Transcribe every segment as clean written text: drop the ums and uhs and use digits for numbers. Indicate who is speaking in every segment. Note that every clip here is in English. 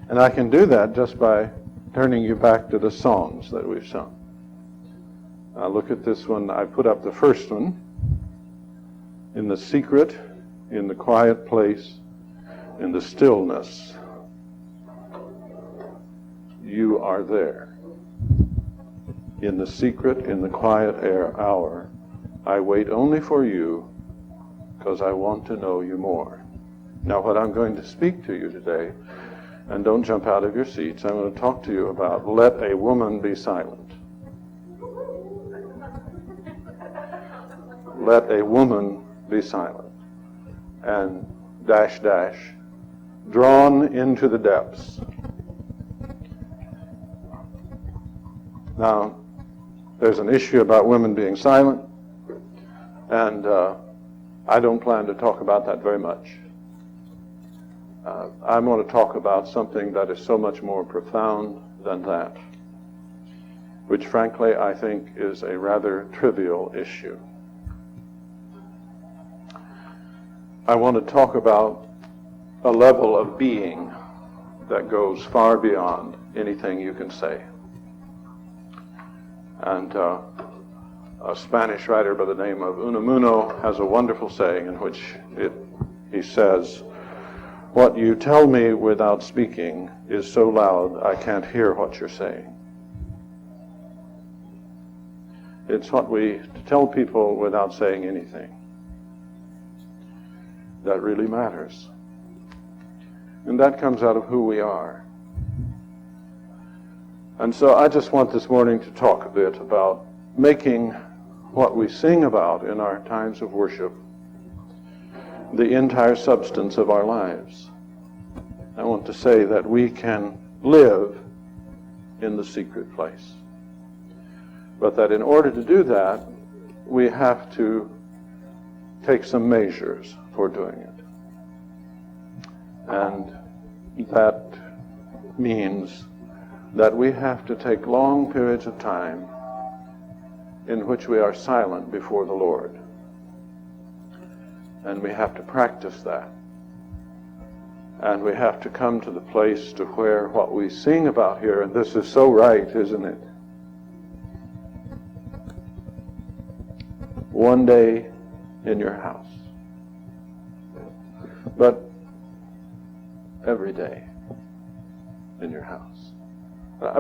Speaker 1: And I can do that just by turning you back to the songs that we've sung. Look at this one. I put up the first one. In the secret, in the quiet place, in the stillness, you are there. In the secret, in the quiet hour, I wait only for you because I want to know you more. Now, what I'm going to speak to you today, and don't jump out of your seats, I'm going to talk to you about let a woman be silent. Let a woman be silent. And ... drawn into the depths. Now, there's an issue about women being silent, and I don't plan to talk about that very much. I'm going to talk about something that is so much more profound than that, which frankly I think is a rather trivial issue. I want to talk about a level of being that goes far beyond anything you can say. And a Spanish writer by the name of Unamuno has a wonderful saying in which he says, "What you tell me without speaking is so loud I can't hear what you're saying." It's what we tell people without saying anything that really matters. And that comes out of who we are. And so I just want this morning to talk a bit about making what we sing about in our times of worship the entire substance of our lives. I want to say that we can live in the secret place. But that in order to do that, we have to take some measures for doing it. And that means that we have to take long periods of time in which we are silent before the Lord. And we have to practice that. And we have to come to the place to where what we sing about here, and this is so right, isn't it? One day in your house. But every day in your house.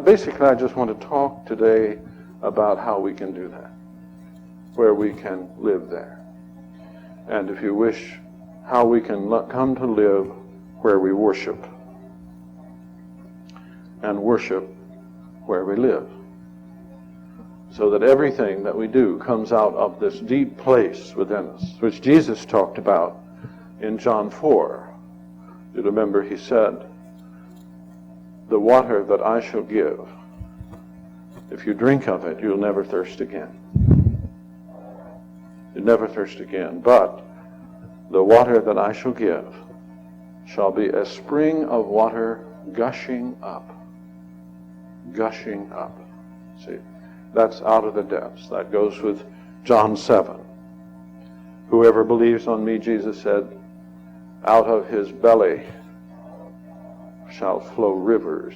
Speaker 1: Basically, I just want to talk today about how we can do that, where we can live there. And if you wish, how we can come to live where we worship, and worship where we live, so that everything that we do comes out of this deep place within us, which Jesus talked about in John 4. You remember he said, "The water that I shall give, if you drink of it, you'll never thirst again." You'll never thirst again. But the water that I shall give shall be a spring of water gushing up. Gushing up. See, that's out of the depths. That goes with John 7. "Whoever believes on me," Jesus said, "out of his belly shall flow rivers."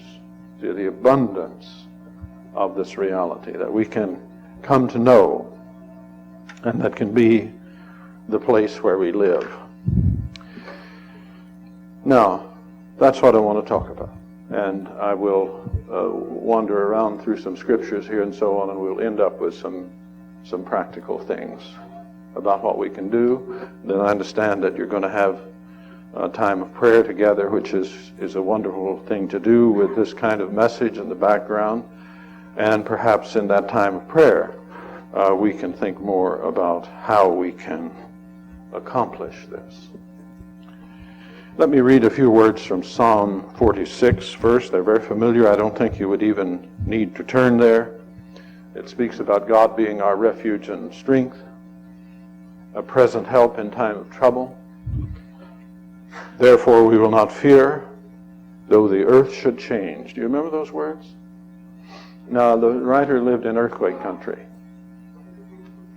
Speaker 1: See, the abundance of this reality that we can come to know, and that can be the place where we live. Now, that's what I want to talk about. And I will wander around through some scriptures here and so on, and we'll end up with some practical things about what we can do. Then I understand that you're going to have a time of prayer together, which is a wonderful thing to do with this kind of message in the background. And perhaps in that time of prayer, we can think more about how we can accomplish this. Let me read a few words from Psalm 46 first. They're very familiar. I don't think you would even need to turn there. It speaks about God being our refuge and strength, a present help in time of trouble. "Therefore we will not fear, though the earth should change." Do you remember those words? Now, the writer lived in earthquake country,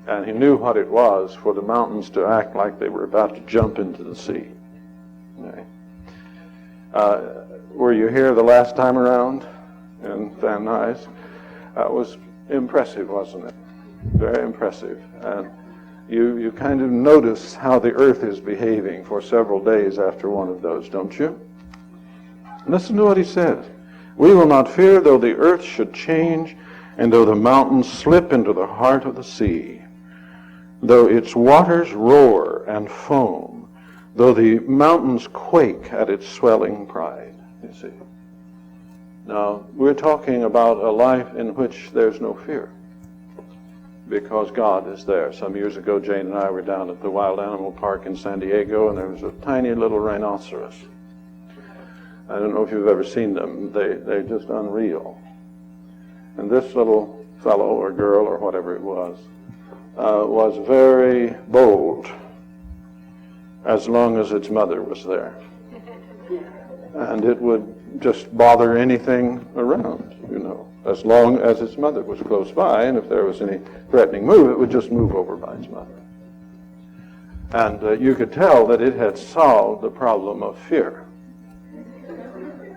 Speaker 1: and he knew what it was for the mountains to act like they were about to jump into the sea. Okay. Were you here the last time around in Van Nuys? It was impressive, wasn't it? Very impressive. And you kind of notice how the earth is behaving for several days after one of those, don't you? Listen to what he says. We will not fear though the earth should change, and though the mountains slip into the heart of the sea, though its waters roar and foam, though the mountains quake at its swelling pride. You see. Now, we're talking about a life in which there's no fear, because God is there. Some years ago, Jane and I were down at the Wild Animal Park in San Diego, and there was a tiny little rhinoceros. I don't know if you've ever seen them. They're just unreal. And this little fellow or girl or whatever it was very bold as long as its mother was there. And it would just bother anything around, you know, as long as its mother was close by, and if there was any threatening move, it would just move over by its mother. And you could tell that it had solved the problem of fear.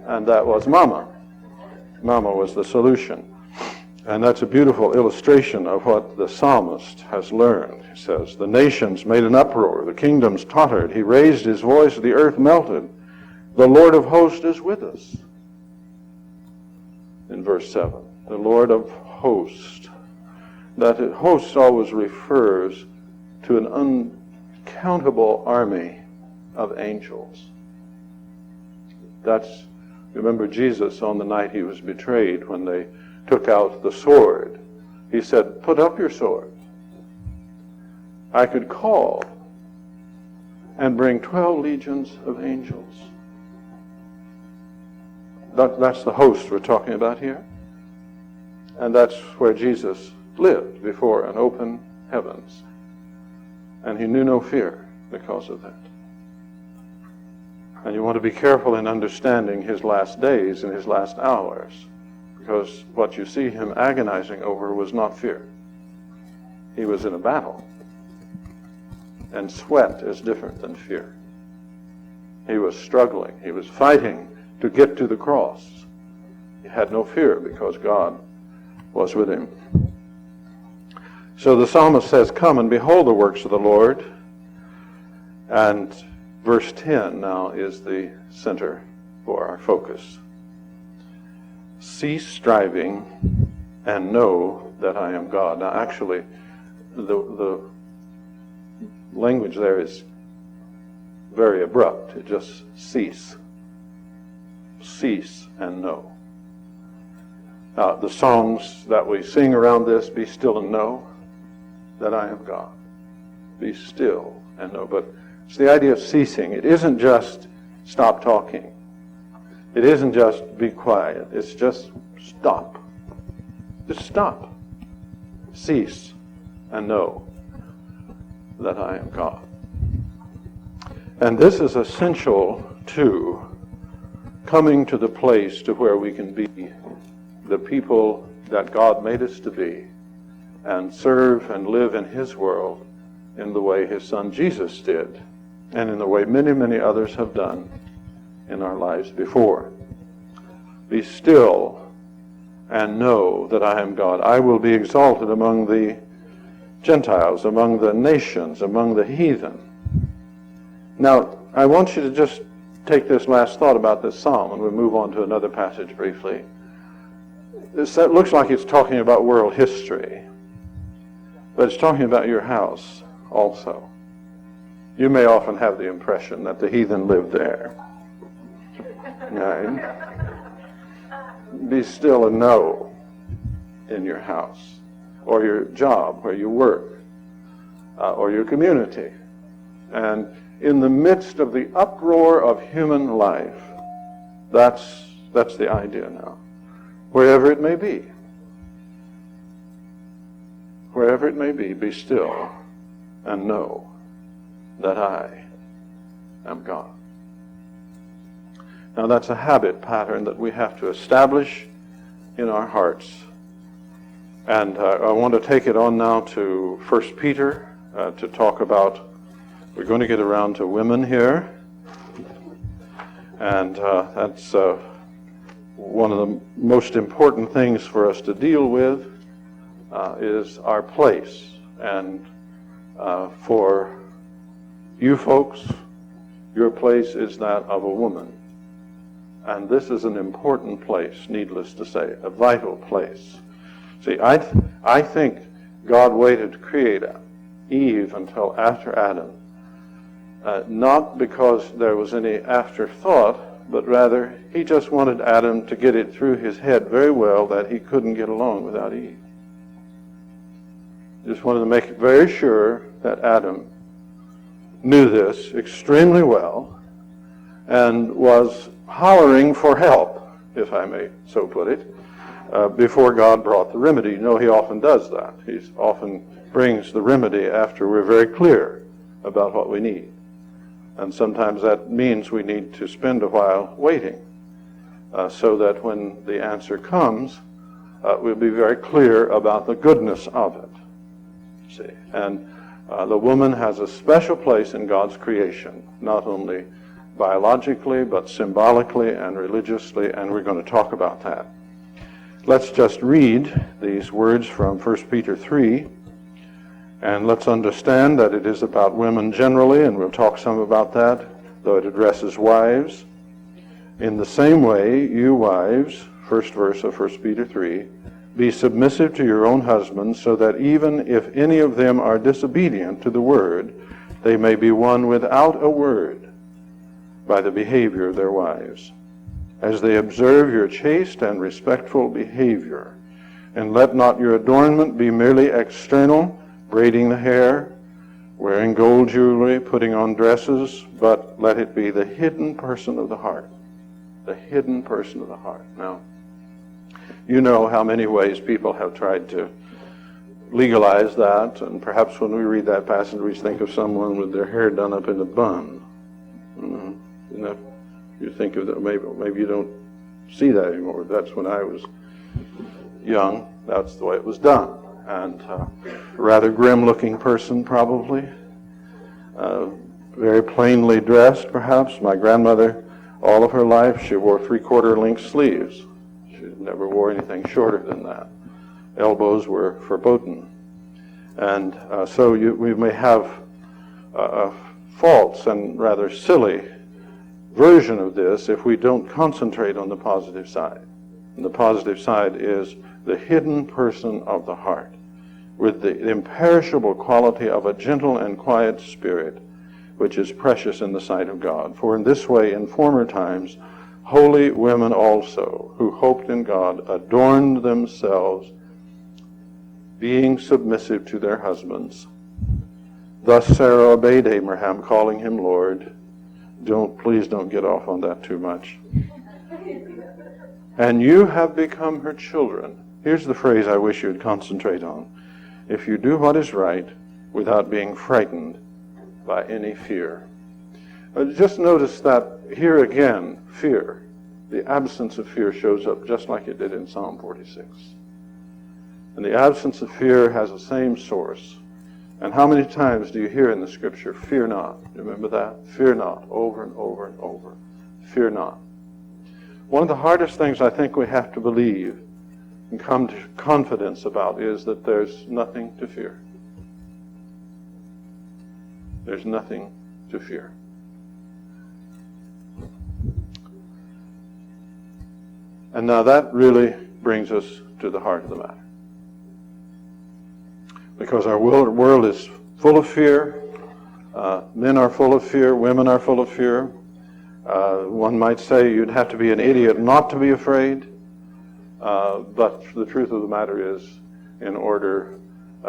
Speaker 1: And that was Mama. Mama was the solution. And that's a beautiful illustration of what the psalmist has learned. He says, the nations made an uproar, the kingdoms tottered. He raised his voice, the earth melted. The Lord of hosts is with us. In verse 7, the Lord of hosts. That hosts always refers to an uncountable army of angels. Remember Jesus on the night he was betrayed, when they took out the sword, he said, put up your sword. I could call and bring 12 legions of angels. That's the host we're talking about here. And that's where Jesus lived, before an open heavens. And he knew no fear because of that. And you want to be careful in understanding his last days and his last hours, because what you see him agonizing over was not fear. He was in a battle. And sweat is different than fear. He was struggling. He was fighting to get to the cross. He had no fear because God was with him. So the psalmist says, come and behold the works of the Lord. And verse 10 now is the center for our focus. Cease striving and know that I am God. Now actually, the language there is very abrupt. It just cease. Cease and know. Now, the songs that we sing around this, be still and know that I am God. Be still and know. But it's the idea of ceasing. It isn't just stop talking. It isn't just be quiet. It's just stop. Just stop. Cease and know that I am God. And this is essential to coming to the place to where we can be the people that God made us to be and serve and live in his world in the way his son Jesus did, and in the way many, many others have done in our lives before. Be still and know that I am God. I will be exalted among the Gentiles, among the nations, among the heathen. Now, I want you to just take this last thought about this psalm, and we'll move on to another passage briefly. That looks like it's talking about world history, but it's talking about your house also. You may often have the impression that the heathen lived there. Right? Be still and know in your house, or your job, where you work, or your community. And in the midst of the uproar of human life, that's the idea now. Wherever it may be. Wherever it may be still and know that I am God. Now that's a habit pattern that we have to establish in our hearts. And I want to take it on now to 1 Peter to talk about, we're going to get around to women here. And that's one of the most important things for us to deal with is our place. And for you folks, your place is that of a woman. And this is an important place, needless to say, a vital place. See, I think God waited to create Eve until after Adam, not because there was any afterthought, but rather he just wanted Adam to get it through his head very well that he couldn't get along without Eve. Just wanted to make it very sure that Adam knew this extremely well and was hollering for help, if I may so put it, before God brought the remedy. You know, he often does that. He often brings the remedy after we're very clear about what we need. And sometimes that means we need to spend a while waiting so that when the answer comes, we'll be very clear about the goodness of it. See, and the woman has a special place in God's creation, not only biologically, but symbolically and religiously, and we're going to talk about that. Let's just read these words from 1 Peter 3, and let's understand that it is about women generally, and we'll talk some about that, though it addresses wives. In the same way, you wives, first verse of 1 Peter 3, be submissive to your own husbands, so that even if any of them are disobedient to the word, they may be won without a word by the behavior of their wives, as they observe your chaste and respectful behavior. And let not your adornment be merely external, braiding the hair, wearing gold jewelry, putting on dresses, but let it be the hidden person of the heart. The hidden person of the heart. Now, you know how many ways people have tried to legalize that, and perhaps when we read that passage we think of someone with their hair done up in a bun. You know, you think of that, maybe you don't see that anymore. That's when I was young. That's the way it was done. And a rather grim-looking person, probably. Very plainly dressed, perhaps. My grandmother, all of her life, she wore three-quarter length sleeves. She never wore anything shorter than that. Elbows were verboten. And so we may have a false and rather silly version of this if we don't concentrate on the positive side. And the positive side is the hidden person of the heart, with the imperishable quality of a gentle and quiet spirit, which is precious in the sight of God. For in this way, in former times, holy women also, who hoped in God, adorned themselves, being submissive to their husbands. Thus Sarah obeyed Abraham, calling him Lord. Please don't get off on that too much. And you have become her children. Here's the phrase I wish you'd concentrate on. If you do what is right without being frightened by any fear. Just notice that here again, fear, the absence of fear shows up just like it did in Psalm 46. And the absence of fear has the same source. And how many times do you hear in the scripture, fear not? Remember that? Fear not, over and over and over. Fear not. One of the hardest things I think we have to believe and come to confidence about is that there's nothing to fear. There's nothing to fear. And now that really brings us to the heart of the matter. Because our world is full of fear. Men are full of fear. Women are full of fear. One might say you'd have to be an idiot not to be afraid. But the truth of the matter is, in order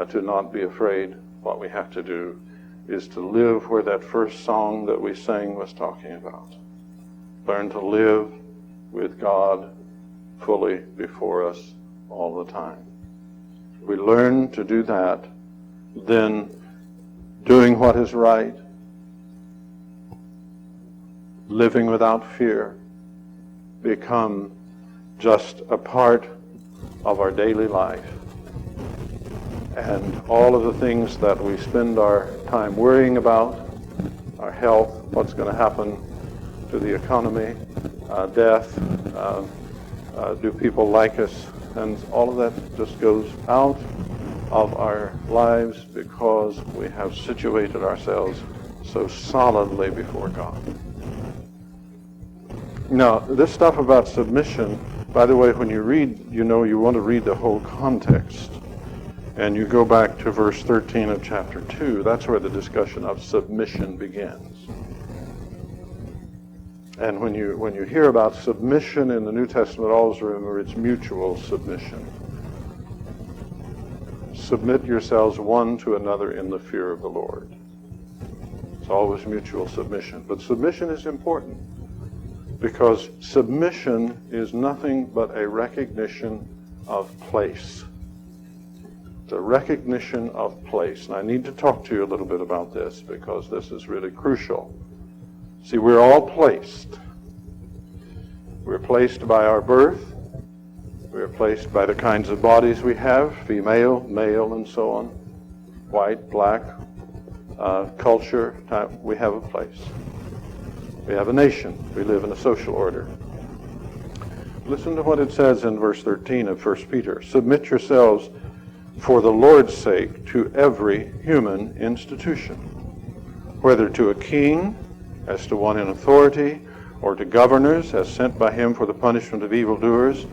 Speaker 1: to not be afraid, what we have to do is to live where that first song that we sang was talking about. Learn to live with God fully before us all the time. We learn to do that, then doing what is right, living without fear, become just a part of our daily life. And all of the things that we spend our time worrying about, our health, what's going to happen to the economy, death, do people like us, and all of that just goes out of our lives because we have situated ourselves so solidly before God. Now, this stuff about submission, by the way, when you read, you want to read the whole context. And you go back to verse 13 of chapter 2, that's where the discussion of submission begins. And when you hear about submission in the New Testament, always remember it's mutual submission. Submit yourselves one to another in the fear of the Lord. It's always mutual submission. But submission is important because submission is nothing but a recognition of place. The recognition of place. And I need to talk to you a little bit about this because this is really crucial. See, we're all placed. We're placed by our birth. We're placed by the kinds of bodies we have, female, male, and so on. White, black, culture, type. We have a place. We have a nation. We live in a social order. Listen to what it says in verse 13 of 1 Peter. Submit yourselves for the Lord's sake to every human institution, whether to a king as to one in authority, or to governors as sent by him for the punishment of evildoers.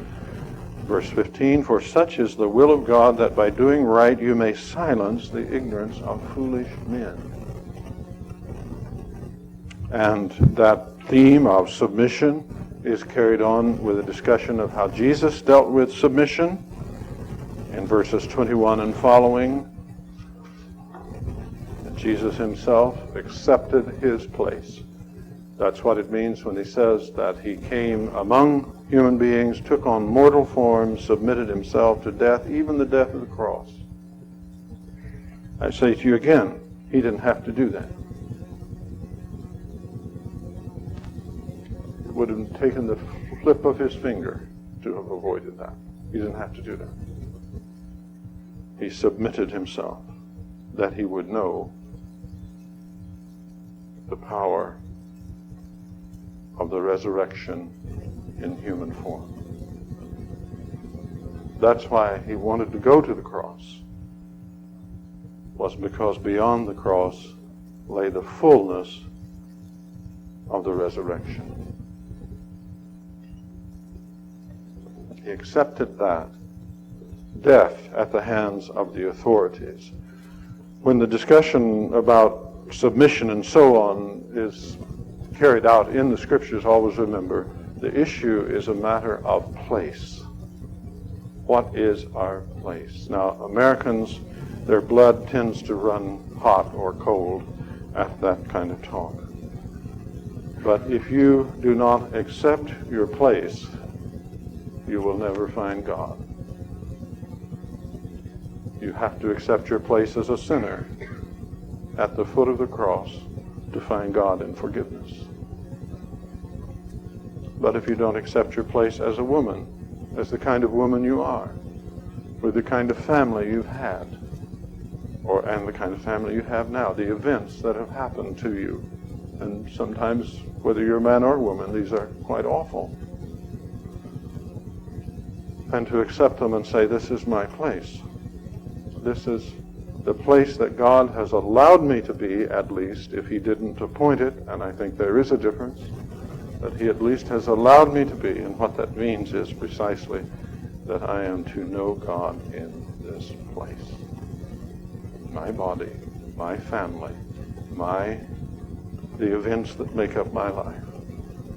Speaker 1: Verse 15, for such is the will of God, that by doing right you may silence the ignorance of foolish men. And that theme of submission is carried on with a discussion of how Jesus dealt with submission in verses 21 and following. Jesus himself accepted his place. That's what it means when he says that he came among human beings, took on mortal form, submitted himself to death, even the death of the cross. I say to you again, he didn't have to do that. It would have taken the flip of his finger to have avoided that. He didn't have to do that. He submitted himself that he would know the power of the resurrection in human form. That's why he wanted to go to the cross, was because beyond the cross lay the fullness of the resurrection. He accepted that death at the hands of the authorities. When the discussion about submission and so on is carried out in the scriptures, always remember the issue is a matter of place. What is our place? Now, Americans, their blood tends to run hot or cold at that kind of talk. But if you do not accept your place, you will never find God. You have to accept your place as a sinner at the foot of the cross to find God in forgiveness. But if you don't accept your place as a woman, as the kind of woman you are, with the kind of family you've had, and the kind of family you have now, the events that have happened to you, and sometimes, whether you're a man or a woman, these are quite awful. And to accept them and say, this is my place. This is the place that God has allowed me to be, at least, if he didn't appoint it, and I think there is a difference, that he at least has allowed me to be, and what that means is precisely that I am to know God in this place. My body, my family, the events that make up my life,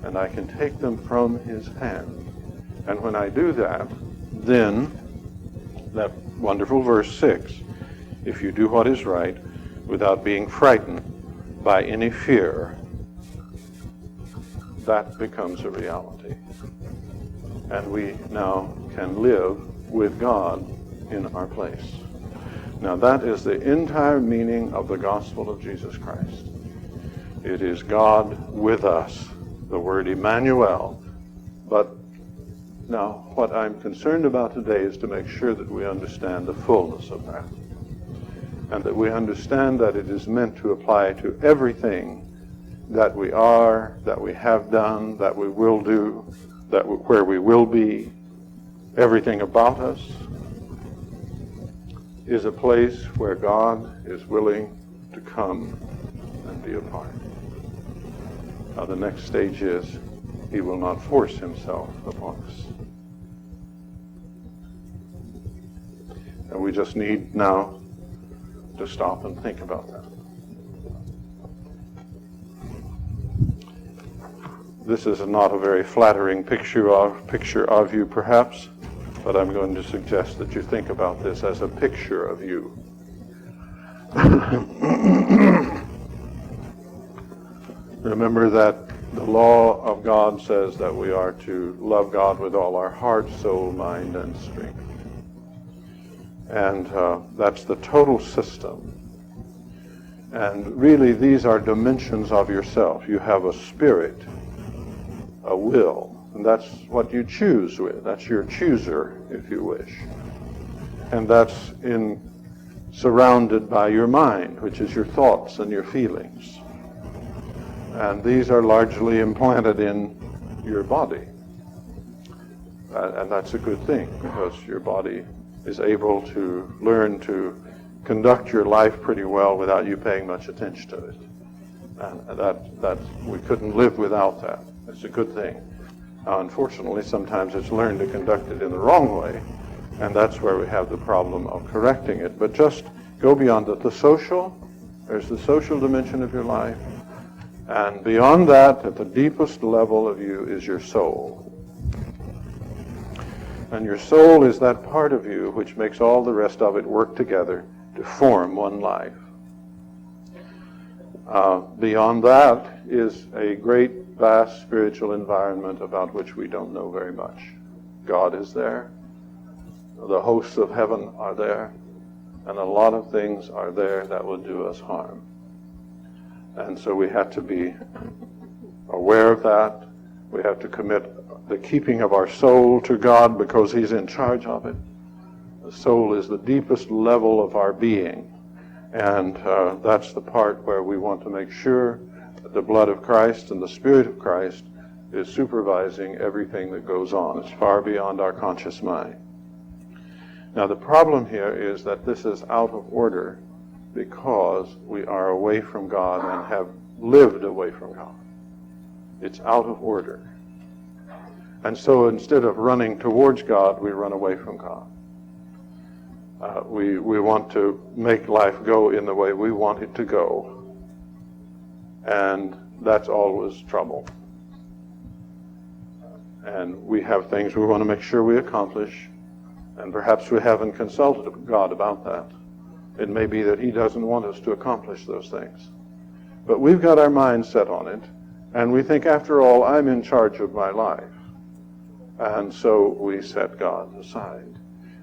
Speaker 1: and I can take them from his hand. And when I do that, then that wonderful verse 6, if you do what is right without being frightened by any fear, that becomes a reality. And we now can live with God in our place. Now that is the entire meaning of the gospel of Jesus Christ. It is God with us, the word Emmanuel. But now what I'm concerned about today is to make sure that we understand the fullness of that. And that we understand that it is meant to apply to everything that we are, that we have done, that we will do, where we will be, everything about us, is a place where God is willing to come and be a part. Now the next stage is he will not force himself upon us. And we just need now to stop and think about that. This is not a very flattering picture of you, perhaps, but I'm going to suggest that you think about this as a picture of you. Remember that the law of God says that we are to love God with all our heart, soul, mind, and strength. And that's the total system. And really, these are dimensions of yourself. You have a spirit, a will, and that's what you choose with. That's your chooser, if you wish. And that's surrounded by your mind, which is your thoughts and your feelings. And these are largely implanted in your body. And that's a good thing, because your body is able to learn to conduct your life pretty well without you paying much attention to it. And that we couldn't live without that. It's a good thing. Now, unfortunately, sometimes it's learned to conduct it in the wrong way, and that's where we have the problem of correcting it. But just go beyond it. There's the social dimension of your life, and beyond that, at the deepest level of you, is your soul. And your soul is that part of you which makes all the rest of it work together to form one life. Beyond that is a great, vast spiritual environment about which we don't know very much. God is there. The hosts of heaven are there. And a lot of things are there that will do us harm. And so we have to be aware of that. We have to commit the keeping of our soul to God because he's in charge of it. The soul is the deepest level of our being. And that's the part where we want to make sure that the blood of Christ and the Spirit of Christ is supervising everything that goes on. It's far beyond our conscious mind. Now the problem here is that this is out of order because we are away from God and have lived away from God. It's out of order. And so instead of running towards God, we run away from God. We want to make life go in the way we want it to go. And that's always trouble. And we have things we want to make sure we accomplish, and perhaps we haven't consulted God about that. It may be that he doesn't want us to accomplish those things. But we've got our mind set on it, and we think, after all, I'm in charge of my life. And so we set God aside.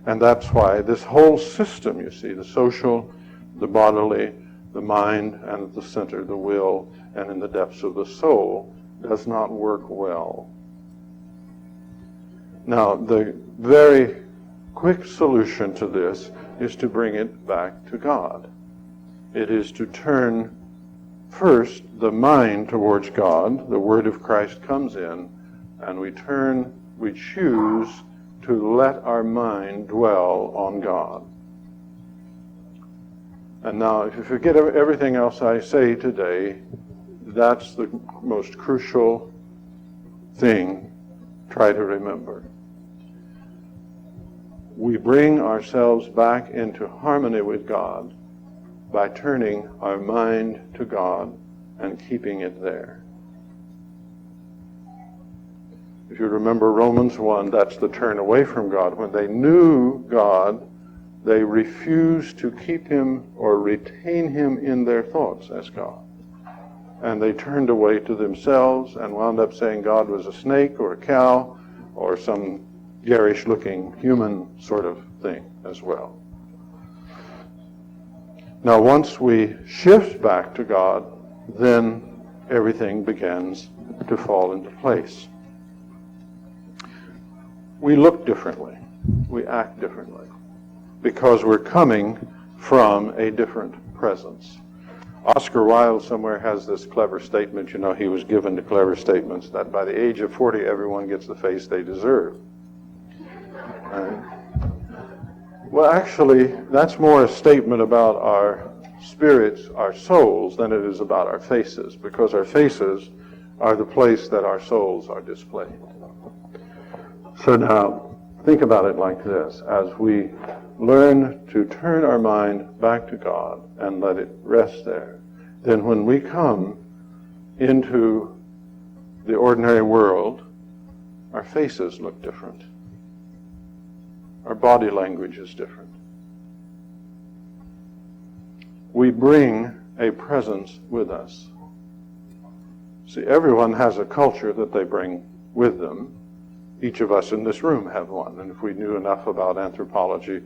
Speaker 1: And that's why this whole system, you see, the social, the bodily, the mind, and at the center, the will, and in the depths of the soul, does not work well. Now, the very quick solution to this is to bring it back to God. It is to turn first the mind towards God. The word of Christ comes in, and we choose to let our mind dwell on God. And now, if you forget everything else I say today, that's the most crucial thing. Try to remember. We bring ourselves back into harmony with God by turning our mind to God and keeping it there. If you remember Romans 1, that's the turn away from God. When they knew God, they refused to keep him or retain him in their thoughts as God. And they turned away to themselves and wound up saying God was a snake or a cow or some garish-looking human sort of thing as well. Now, once we shift back to God, then everything begins to fall into place. We look differently. We act differently because we're coming from a different presence. Oscar Wilde somewhere has this clever statement, he was given to clever statements, that by the age of 40, everyone gets the face they deserve. Well, actually, that's more a statement about our spirits, our souls, than it is about our faces, because our faces are the place that our souls are displayed. So now, think about it like this. As we learn to turn our mind back to God and let it rest there, then when we come into the ordinary world, our faces look different. Our body language is different. We bring a presence with us. See, everyone has a culture that they bring with them. Each of us in this room have one. And if we knew enough about anthropology,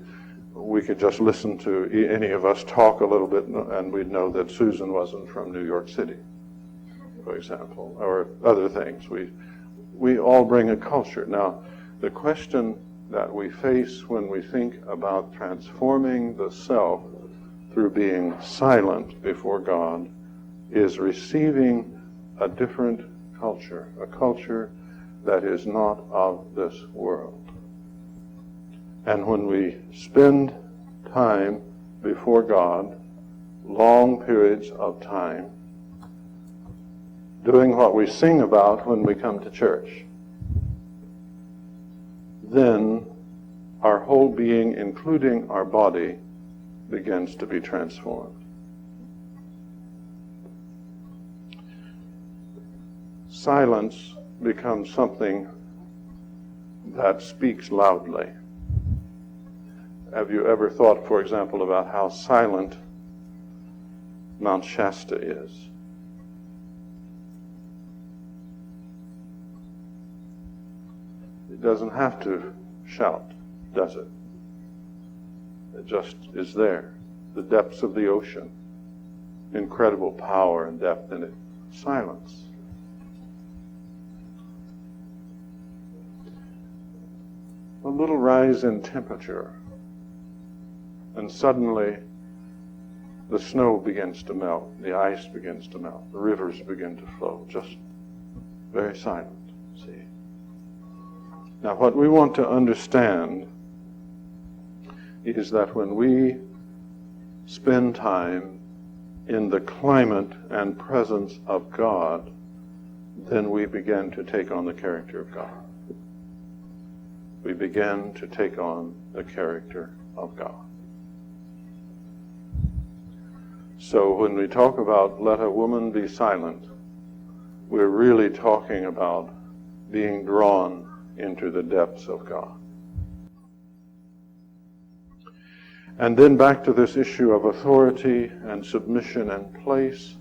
Speaker 1: we could just listen to any of us talk a little bit and we'd know that Susan wasn't from New York City, for example, or other things. We all bring a culture. Now, the question that we face when we think about transforming the self through being silent before God is receiving a different culture, a culture that is not of this world. And when we spend time before God, long periods of time, doing what we sing about when we come to church, then our whole being, including our body, begins to be transformed. Silence becomes something that speaks loudly. Have you ever thought, for example, about how silent Mount Shasta is? It doesn't have to shout, does it? It just is there. The depths of the ocean. Incredible power and depth in it. Silence. A little rise in temperature, and suddenly the snow begins to melt, the ice begins to melt, the rivers begin to flow, just very silent, see. Now what we want to understand is that when we spend time in the climate and presence of God, then we begin to take on the character of God. We begin to take on the character of God. So when we talk about let a woman be silent, we're really talking about being drawn into the depths of God. And then back to this issue of authority and submission and place.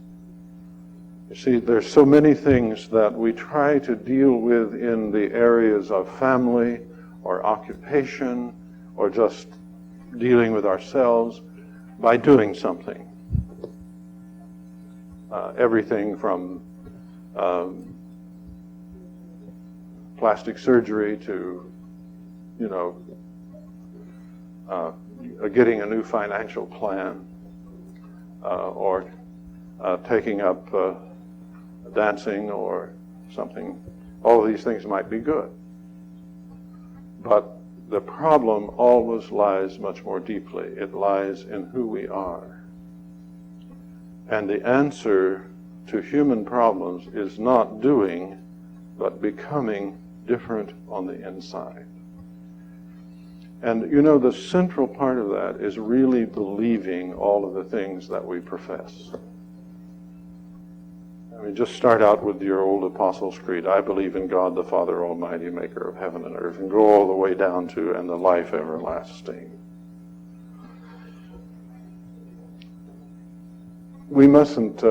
Speaker 1: You see, there's so many things that we try to deal with in the areas of family or occupation or just dealing with ourselves by doing something. Everything from plastic surgery to, getting a new financial plan or taking up dancing or something. All of these things might be good. But the problem always lies much more deeply. It lies in who we are. And the answer to human problems is not doing, but becoming different on the inside. And the central part of that is really believing all of the things that we profess. I mean, just start out with your old Apostles' Creed. I believe in God the Father Almighty, maker of heaven and earth, and go all the way down to, and the life everlasting. We mustn't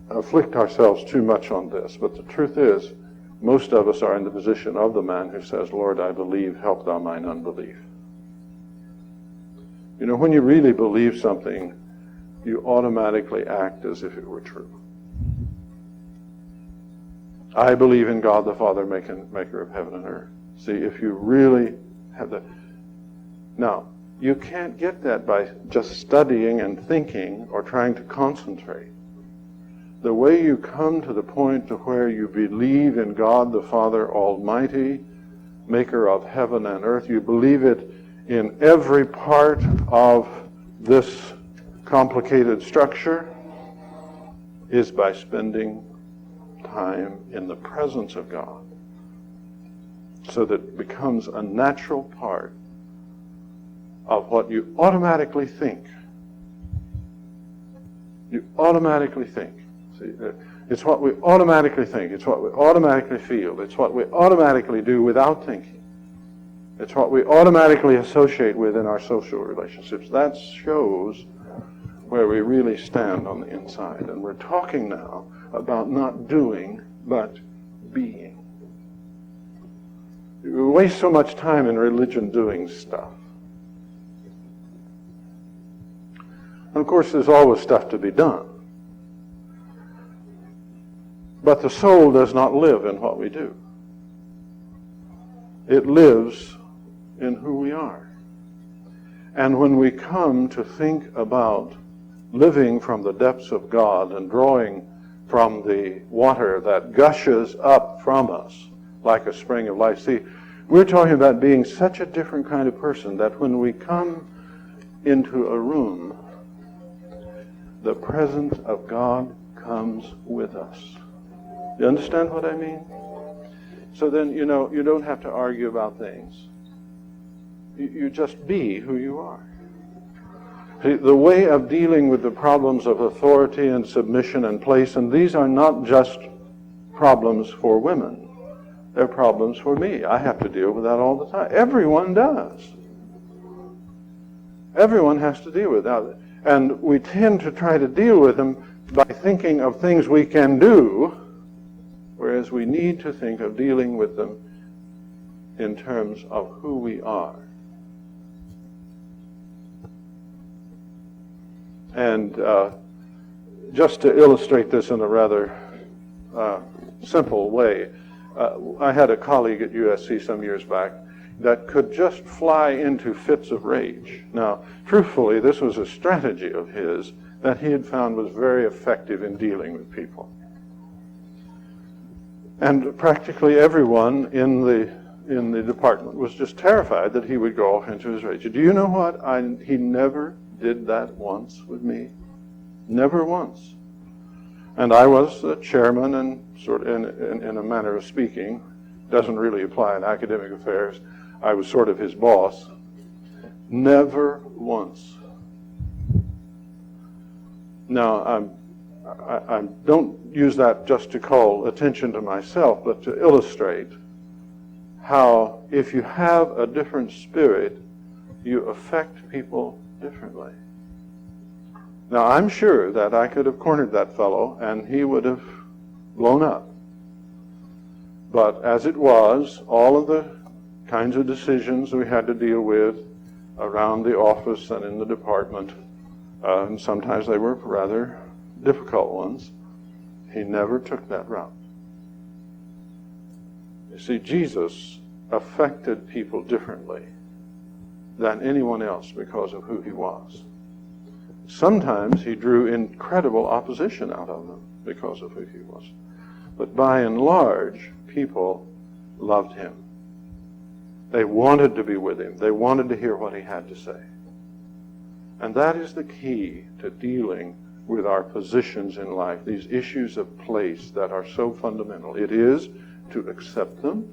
Speaker 1: afflict ourselves too much on this, but the truth is, most of us are in the position of the man who says, Lord, I believe, help thou mine unbelief. When you really believe something, you automatically act as if it were true. I believe in God the Father, maker of heaven and earth. See, if you really have that. Now, You can't get that by just studying and thinking or trying to concentrate. The way you come to the point to where you believe in God the Father Almighty, maker of heaven and earth, you believe it in every part of this complicated structure, is by spending time in the presence of God, so that it becomes a natural part of what you automatically think. You automatically think. See, it's what we automatically think. It's what we automatically feel. It's what we automatically do without thinking. It's what we automatically associate with in our social relationships. That shows where we really stand on the inside. And we're talking now about not doing, but being. We waste so much time in religion doing stuff. And of course, there's always stuff to be done. But the soul does not live in what we do. It lives in who we are. And when we come to think about living from the depths of God and drawing from the water that gushes up from us like a spring of life. See, we're talking about being such a different kind of person that when we come into a room, the presence of God comes with us. You understand what I mean? So then, you don't have to argue about things. You just be who you are. See, the way of dealing with the problems of authority and submission and place, and these are not just problems for women. They're problems for me. I have to deal with that all the time. Everyone does. Everyone has to deal with that. And we tend to try to deal with them by thinking of things we can do, whereas we need to think of dealing with them in terms of who we are. And just to illustrate this in a rather simple way, I had a colleague at USC some years back that could just fly into fits of rage. Now, truthfully, this was a strategy of his that he had found was very effective in dealing with people. And practically everyone in the department was just terrified that he would go off into his rage. Do you know what? He never did that once with me. Never once. And I was the chairman, and sort of in a manner of speaking, doesn't really apply in academic affairs, I was sort of his boss. Never once. Now, I don't use that just to call attention to myself, but to illustrate how if you have a different spirit, you affect people differently. Now, I'm sure that I could have cornered that fellow and he would have blown up. But as it was, all of the kinds of decisions we had to deal with around the office and in the department, and sometimes they were rather difficult ones, he never took that route. You see, Jesus affected people differently than anyone else because of who he was. Sometimes he drew incredible opposition out of them because of who he was. But by and large, people loved him. They wanted to be with him. They wanted to hear what he had to say. And that is the key to dealing with our positions in life, these issues of place that are so fundamental. It is to accept them,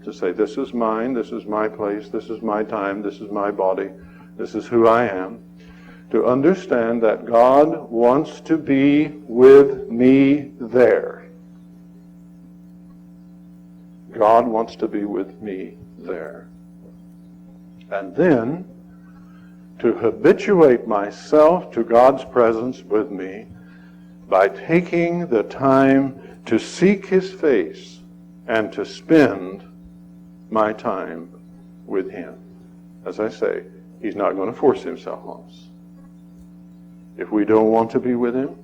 Speaker 1: to say, this is mine, this is my place, this is my time, this is my body, this is who I am. To understand that God wants to be with me there. God wants to be with me there. And then to habituate myself to God's presence with me by taking the time to seek his face and to spend my time with him. As I say, he's not going to force himself on us. If we don't want to be with him,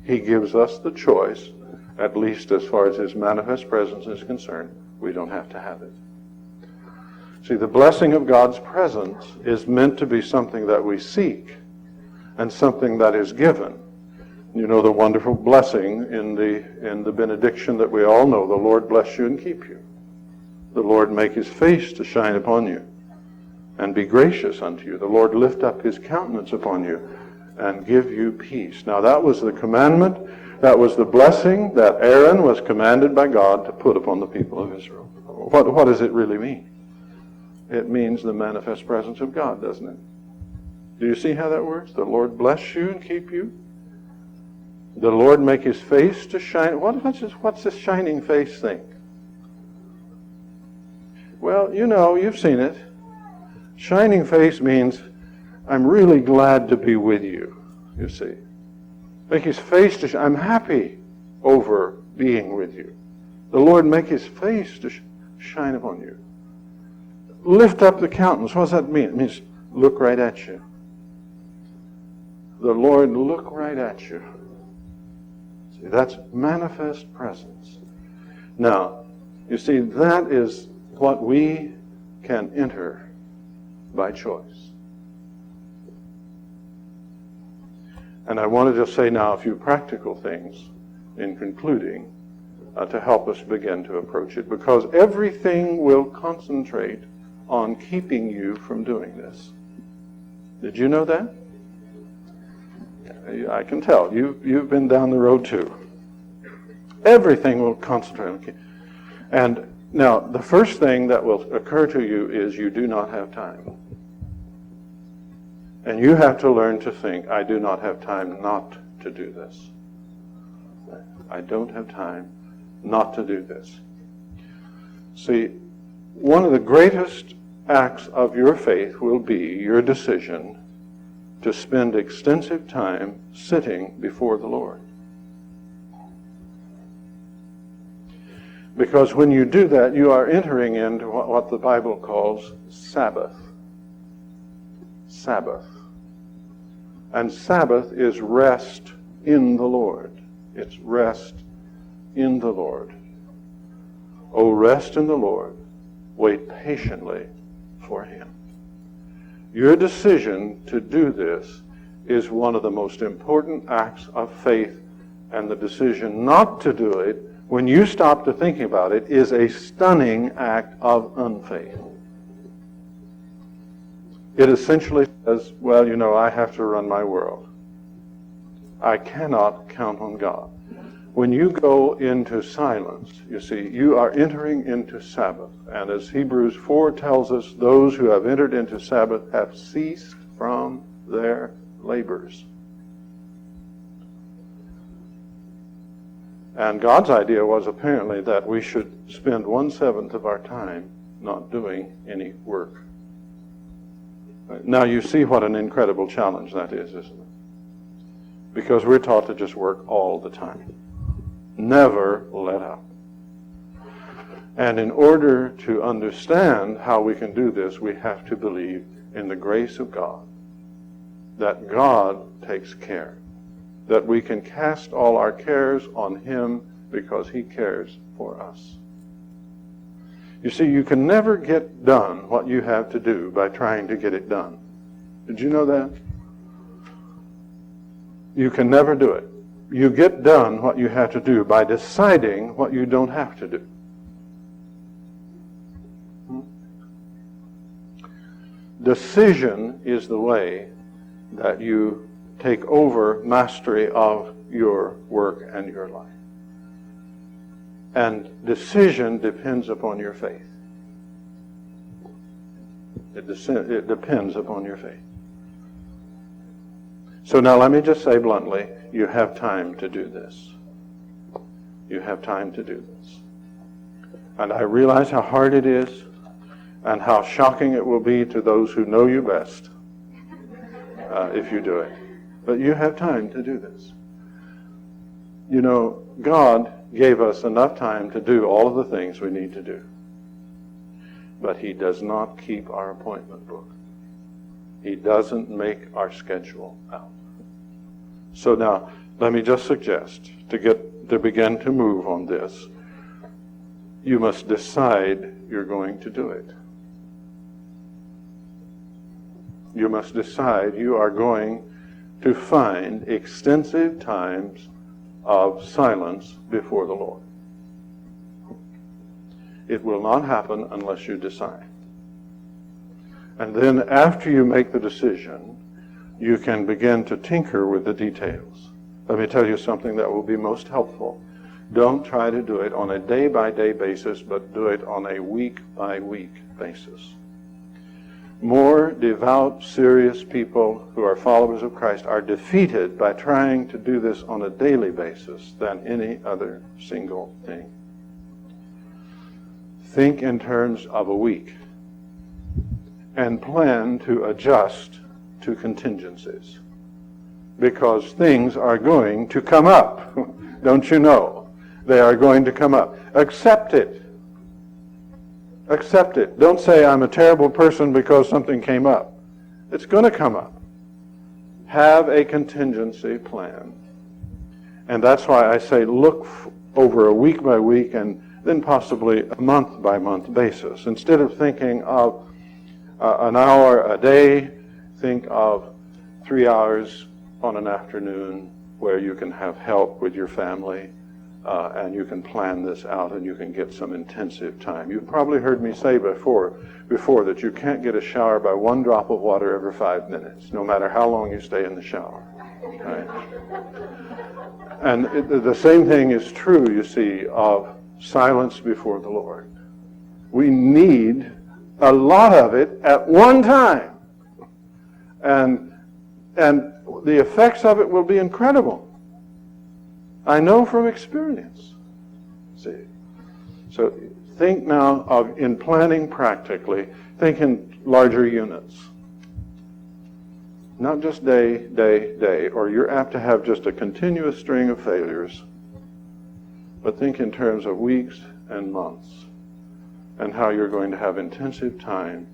Speaker 1: he gives us the choice, at least as far as his manifest presence is concerned. We don't have to have it. See, the blessing of God's presence is meant to be something that we seek and something that is given. You know the wonderful blessing in the benediction that we all know. The Lord bless you and keep you. The Lord make his face to shine upon you and be gracious unto you. The Lord lift up his countenance upon you and give you peace. Now that was the commandment, that was the blessing that Aaron was commanded by God to put upon the people of Israel. What does it really mean? It means the manifest presence of God, doesn't it? Do you see how that works? The Lord bless you and keep you. The Lord make his face to shine. What's this shining face thing? Well, you know, you've seen it. Shining face means I'm really glad to be with you, you see. Make his face to shine. I'm happy over being with you. The Lord make his face to shine upon you. Lift up the countenance. What does that mean? It means look right at you. The Lord look right at you. See, that's manifest presence. Now, you see, that is what we can enter by choice. And I want to just say now a few practical things in concluding to help us begin to approach it, because everything will concentrate on keeping you from doing this. Did you know that? I can tell. You've been down the road too. Everything will concentrate on keeping. And now, the first thing that will occur to you is you do not have time. And you have to learn to think, I do not have time not to do this. I don't have time not to do this. See, one of the greatest acts of your faith will be your decision to spend extensive time sitting before the Lord. Because when you do that, you are entering into what the Bible calls Sabbath. Sabbath. And Sabbath is rest in the Lord. It's rest in the Lord. Oh, rest in the Lord. Wait patiently for him. Your decision to do this is one of the most important acts of faith, and the decision not to do it, when you stop to think about it, is a stunning act of unfaith. It essentially says, well, you know, I have to run my world. I cannot count on God. When you go into silence, you see, you are entering into Sabbath. And as Hebrews 4 tells us, those who have entered into Sabbath have ceased from their labors. And God's idea was apparently that we should spend 1/7 of our time not doing any work. Now you see what an incredible challenge that is, isn't it? Because we're taught to just work all the time. Never let up. And in order to understand how we can do this, we have to believe in the grace of God. That God takes care. That we can cast all our cares on him because he cares for us. You see, you can never get done what you have to do by trying to get it done. Did you know that? You can never do it. You get done what you have to do by deciding what you don't have to do. Decision is the way that you take over mastery of your work and your life. And decision depends upon your faith. It depends upon your faith. So now let me just say bluntly, you have time to do this. You have time to do this. And I realize how hard it is and how shocking it will be to those who know you best if you do it. But you have time to do this. You know, God gave us enough time to do all of the things we need to do. But he does not keep our appointment book. He doesn't make our schedule out. So now, let me just suggest, to begin to move on this, you must decide you're going to do it. You must decide you are going to find extensive times of silence before the Lord. It will not happen unless you decide. And then after you make the decision, you can begin to tinker with the details. Let me tell you something that will be most helpful. Don't try to do it on a day-by-day basis, but do it on a week-by-week basis. More devout, serious people who are followers of Christ are defeated by trying to do this on a daily basis than any other single thing. Think in terms of a week and plan to adjust to contingencies, because things are going to come up. Don't you know? They are going to come up. Accept it. Accept it. Don't say, I'm a terrible person because something came up. It's going to come up. Have a contingency plan. And that's why I say look over a week-by-week and then possibly a month-by-month basis. Instead of thinking of an hour a day, think of 3 hours on an afternoon where you can have help with your family, and you can plan this out and you can get some intensive time. You've probably heard me say before that you can't get a shower by one drop of water every 5 minutes, no matter how long you stay in the shower. Right? And the same thing is true, you see, of silence before the Lord. We need a lot of it at one time. And the effects of it will be incredible. I know from experience. See? So think now of, in planning practically, think in larger units. Not just day, or you're apt to have just a continuous string of failures. But think in terms of weeks and months, and how you're going to have intensive time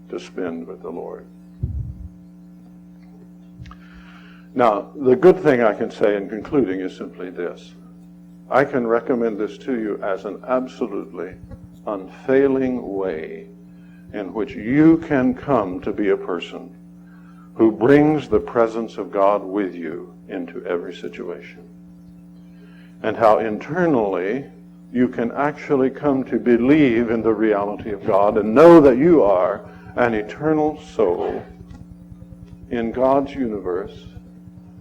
Speaker 1: to spend with the Lord. Now, the good thing I can say in concluding is simply this. I can recommend this to you as an absolutely unfailing way in which you can come to be a person who brings the presence of God with you into every situation. And how internally you can actually come to believe in the reality of God and know that you are an eternal soul in God's universe,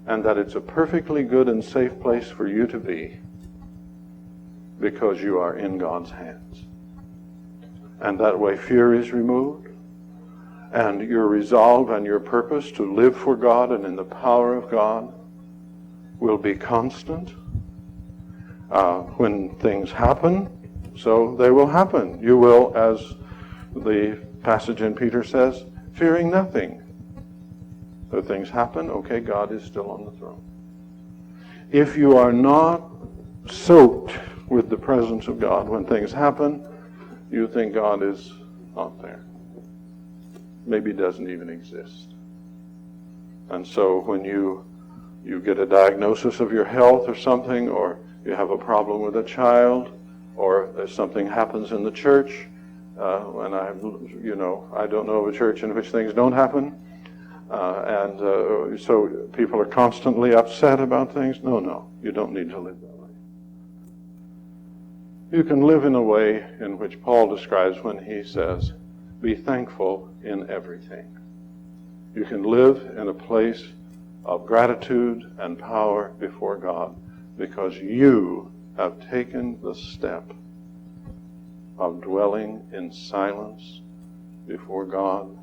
Speaker 1: and that it's a perfectly good and safe place for you to be because you are in God's hands. And that way fear is removed, and your resolve and your purpose to live for God and in the power of God will be constant. When things happen, so they will happen. You will, as the passage in Peter says, fearing nothing. So things happen, okay, God is still on the throne. If you are not soaked with the presence of God when things happen, you think God is not there. Maybe doesn't even exist. And so when you get a diagnosis of your health or something, or you have a problem with a child, or if something happens in the church, and I don't know of a church in which things don't happen, so people are constantly upset about things. No, you don't need to live that way. You can live in a way in which Paul describes when he says, be thankful in everything. You can live in a place of gratitude and power before God because you have taken the step of dwelling in silence before God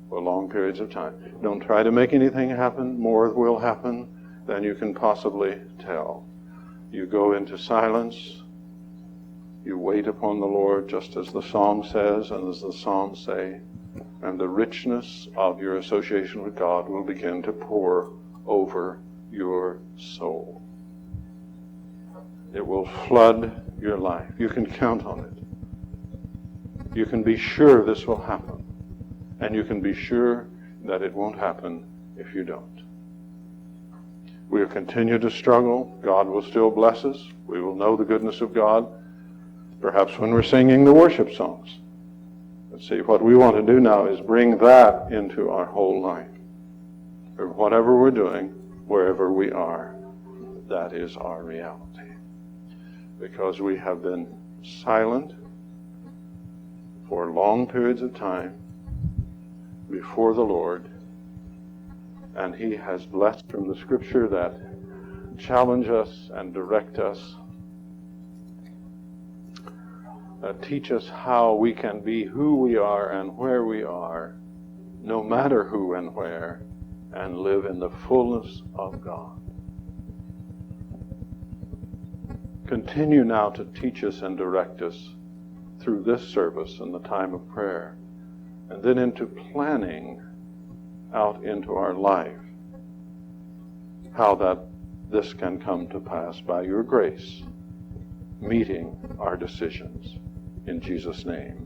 Speaker 1: for long periods of time. Don't try to make anything happen. More will happen than you can possibly tell. You go into silence. You wait upon the Lord, just as the Psalm says and as the Psalms say, and the richness of your association with God will begin to pour over your soul. It will flood your life. You can count on it. You can be sure this will happen. And you can be sure that it won't happen if you don't. We'll continue to struggle. God will still bless us. We will know the goodness of God, perhaps when we're singing the worship songs. See, what we want to do now is bring that into our whole life. Or whatever we're doing, wherever we are, that is our reality. Because we have been silent for long periods of time before the Lord, and He has blessed from the Scripture that challenge us and direct us, teach us how we can be who we are and where we are, no matter who and where, and live in the fullness of God. Continue now to teach us and direct us through this service and the time of prayer, and then into planning out into our life how that this can come to pass by your grace, meeting our decisions. In Jesus' name.